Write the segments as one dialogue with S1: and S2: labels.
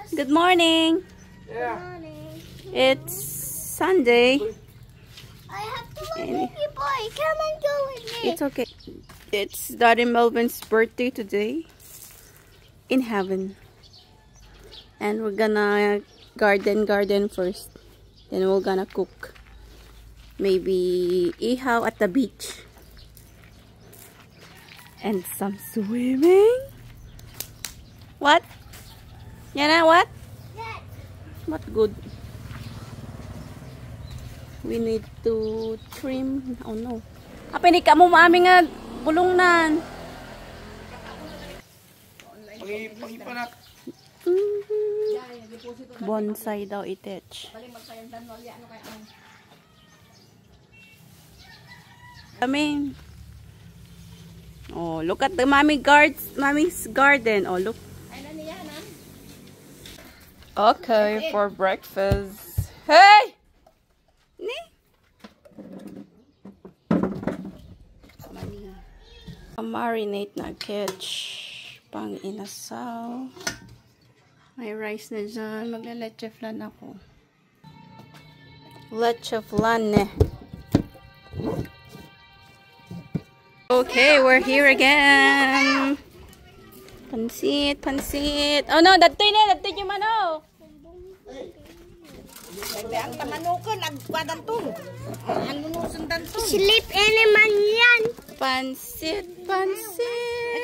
S1: Good morning.
S2: Yeah.
S1: It's Sunday.
S3: I have to go with you, boy. Come and go with me.
S1: It's okay. It's Daddy Melvin's birthday today in heaven. And we're gonna garden first. Then we're gonna cook. Maybe ihaw at the beach. And some swimming. What? Yana, what?
S3: Yes.
S1: What good? We need to trim. Oh no. Pinik ka mo maami nga bulungnan. Bonsai daw itech. Amin. Oh, look at the mommy's garden. Oh, look. Okay, for breakfast. Hey! Ni? Marinate na ketch pang inasal. May rice na dyan. Magla-leche flan ako. Leche flan eh. Okay, we're here again. Pansit, pansit. Oh no, datoy na, datoy yung mano.
S2: Ang tamanukan, nagkwadan to. Ano nung sundan to?
S3: Sleep animal yan.
S1: Pansit, pansit.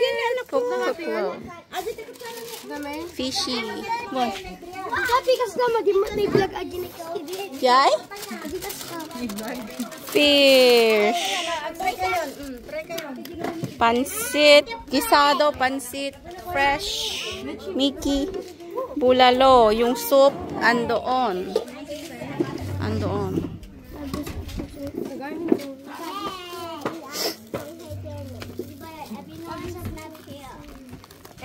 S1: Cook. Fishy. What?
S3: Tapi kas nama di vlog aja nih kau.
S1: Yay? Fish. Pansit. Gisado, pansit. Fresh. Mickey. Bulalo. Yung soup, andoon. Andoon.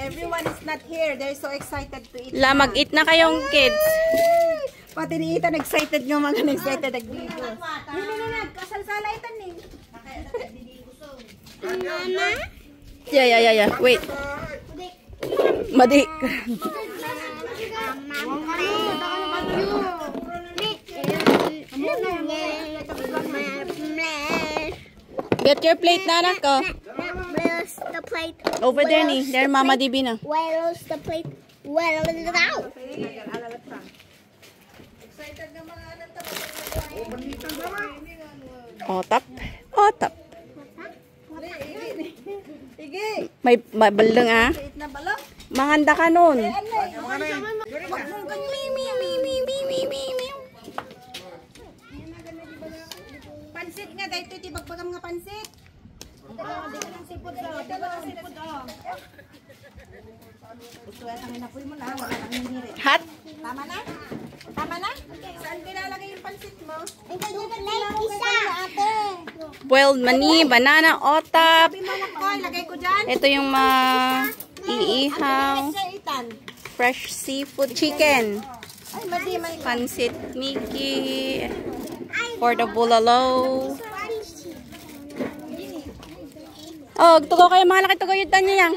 S2: Everyone is not here. They're so excited to eat.
S1: La, mag-eat na kayong kids.
S2: Pati ni Ethan excited nga mga excited nagdigo. Hindi, kasalsala Ethan ni.
S3: Mama?
S1: Yeah. Wait. Madi. Get your plate na anak ko.
S3: Where's the plate?
S1: Over there ni. There Mama DB na.
S3: Where's the plate? Where is it out?
S1: Otap. Otap. May balang ah. Manganda ka nun.
S2: Pansit nga dahil ito bagbagang nga pansit. Di ka ng sipod daw. Gusto ay tangin na po mo na. Wala nang hiniri.
S1: Hot.
S2: Tama na? Tama na? Saan nilalagay yung pansit mo?
S1: Boiled mani, banana, otap.
S2: Sabi mo lang ko, ilagay ko dyan.
S1: Ito yung iihaw. Fresh seafood chicken.
S2: Ay, madi, may
S1: Pansit Mickey. For the bulalo. Oh, tugo kayo mga laki tugo yun niya yang.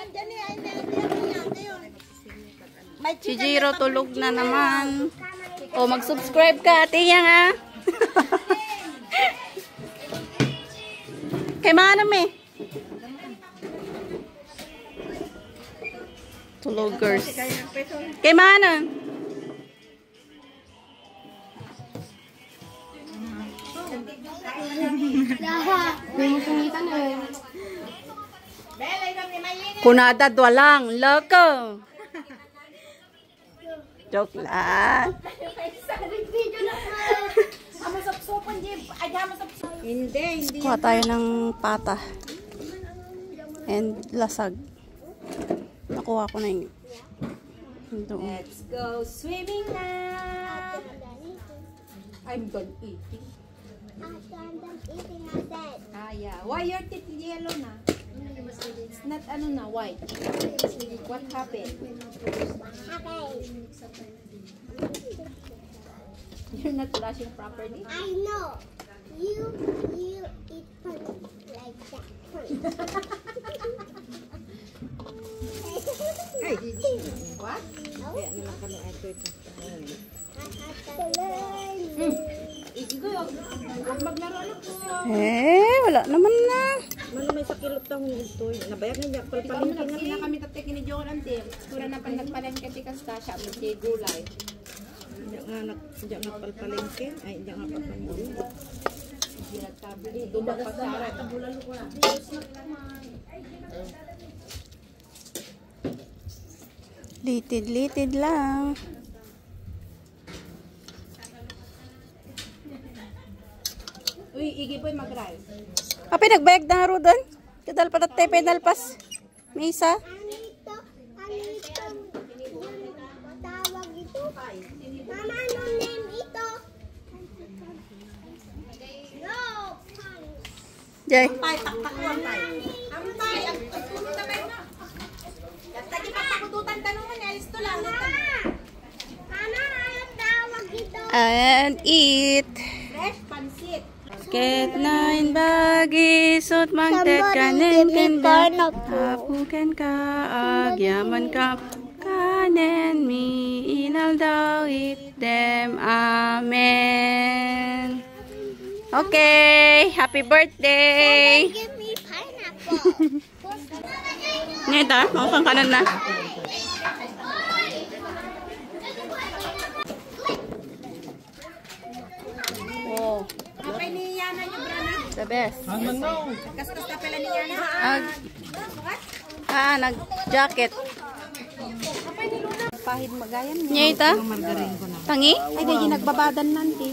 S1: Si Jiro tulog na naman. Oh, mag-subscribe ka ate yang ah. Kay manam eh. Tulogers. Kay manam. Kunada dwalang. Loko. Joke lang.
S2: Hindi.
S1: Kuha tayo ng pata. And lasag. Nakuha ko na yun. Doon.
S2: Let's go swimming now. I'm done eating. Yeah. Why your teeth yellow na? It's not ano na, white. What happened? You're not brushing properly?
S3: I know. You eat punch like that.
S2: What? Kaya nalang kami ito. Huwag maglaro anak ko.
S1: Wala naman na.
S2: Ano may sakilot taong ito. Nabayag na niya. Palpalingkin nga na kami tatay kinidyokan ang tim. Kura na pan nagpalengke ti kasta siya. May gulay. Hindi nga palpalingkin. Ay, hindi nga palpalingkin. Hindi nagtabili. Dumag pasara. Tabulan ko na.
S1: Litid lang.
S2: Uy, igi po'y mag-rice.
S1: Api, nagbayag na nga ro doon. Kadal pa tatay, pedalpas. May isa.
S3: Anito, tawag ito. Mama, anong name ito? No.
S1: Jay.
S2: Ampay, taktak ko ampay. Ampay, pumunta kayo na. Tadi pa pakututan tanungan, alis to lang.
S3: Mama, anong tawag ito?
S1: And eat.
S2: Fresh pansit.
S1: Ket nain bagi sut mangtet kanen kenda apuken ka agyaman ka kanen mi inal daw eat them. Amen. Okay, happy birthday.
S3: Give me pineapple.
S1: Neta, mausang kanan na. Oh,
S2: Kapay ni Yana niyo, Brana.
S1: the best.
S2: Kaskas na pala ni Yana.
S1: Nag-jacket.
S2: Pahid magayan niya.
S1: Niya ita?
S2: Margarin ko na.
S1: Tangi?
S2: Ay, dahil nagbabadan nanti.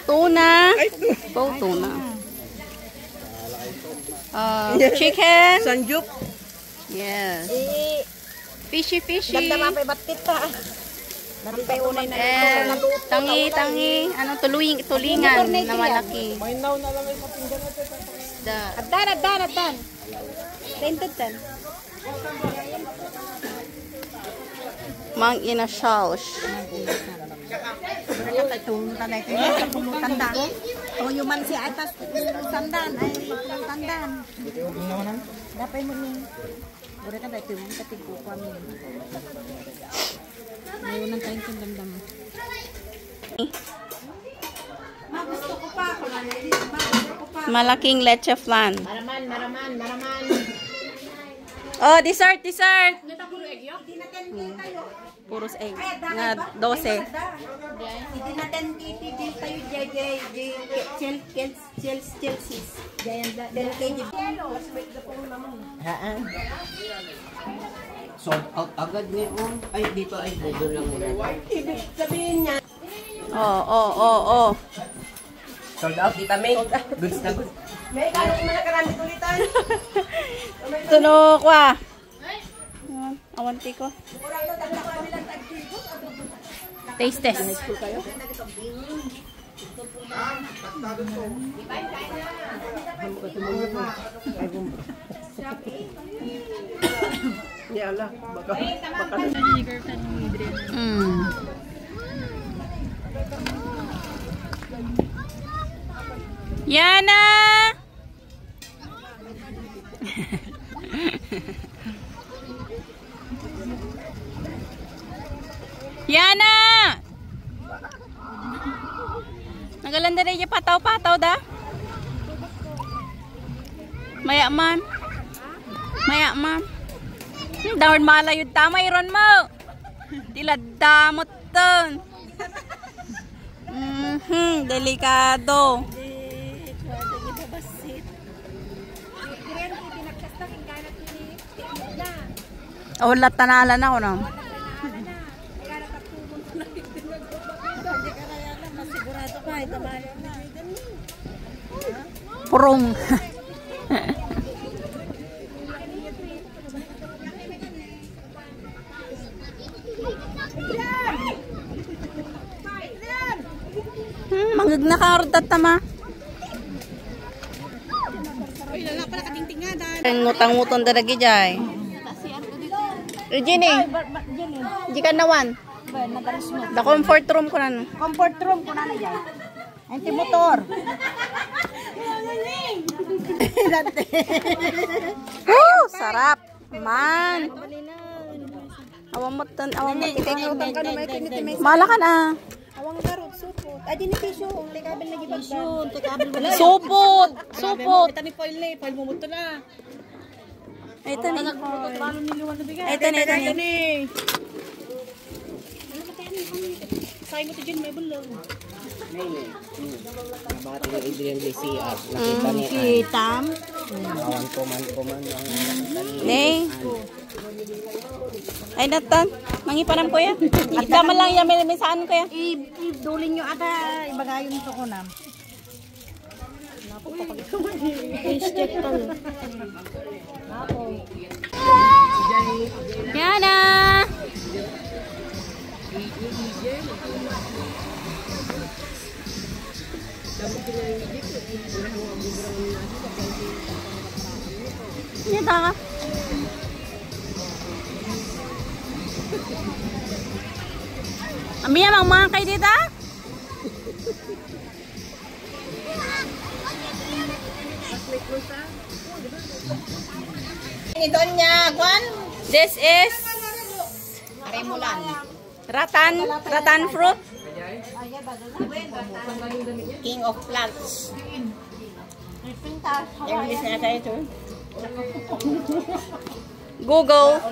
S1: Tuna. Oh, tuna. Chicken.
S2: Sanjuk.
S1: Yes. Fishy.
S2: Ganda mapay batit pa. Napay unay na
S1: And tangi. Anong tulingan na malaki.
S2: Adan. 10 to 10.
S1: Mang ina shalsh.
S2: Tanda. O yuman si atas sandan ay sandan. Dapat mo ni. Bura ka dati mo katig ko kami. Ngayon ang kain kong damdam. Gusto ko pa.
S1: Malaking leche flan.
S2: Maraman.
S1: Oh, dessert. Puros egg.
S2: Ay,
S1: Nga 12.
S2: Hindi natin kitidil tayo Chelsea. Diyan dahil kay
S4: Sold out agad ngayon. Ay, dito ay doon lang muna.
S2: ibig sabihin niya.
S1: Oh.
S4: Sold out, Tita May. Goods na goods.
S2: May kano ko malakarami ulitan.
S1: Tuno ko ah. Awanti ko. Taste test. Yana! Yana! Nagalanda rin yung pataw-pataw da? Maya man. Dahon malayod tama iron mo. Tilad damot ton. Delikado. Wala tanalan ako na. Purong. Manggag na karotat tama. Ngutang-ngutang daragi jay. Regine, jika nawan. The comfort room ko na.
S2: Comfort room ko na yan. Anti-motor.
S1: Sarap. Man. Awang mo tan, awang mo
S2: Ikaw tang kano may tinitimis.
S1: Mala ka na.
S2: Awang garot supot. Adi ni piso, ang tikabel lagi bagda. Tikabel wala.
S1: Supot. Supot.
S2: Ito ni foil ni, foil mo to na.
S1: Ito ni.
S2: Balon ni Luwan na bigay.
S1: Ito ni.
S2: Say mo to dyan, may bulong.
S4: Bakit yung Adrian JCR? Nakita niya.
S2: Kitam.
S4: Awan kuman lang.
S1: Nay. Ay natan, mangipanam ko ya. At dama lang yan, may saan ko ya.
S2: Idulin nyo ata, ibagayon ito ko na.
S1: Yana. Ini taka. Ambil yang mang kay dito.
S2: Ito niya, Kwan.
S1: This is
S2: Arimulan.
S1: ratan fruit.
S2: King of plants. English na tayo ito.
S1: Google.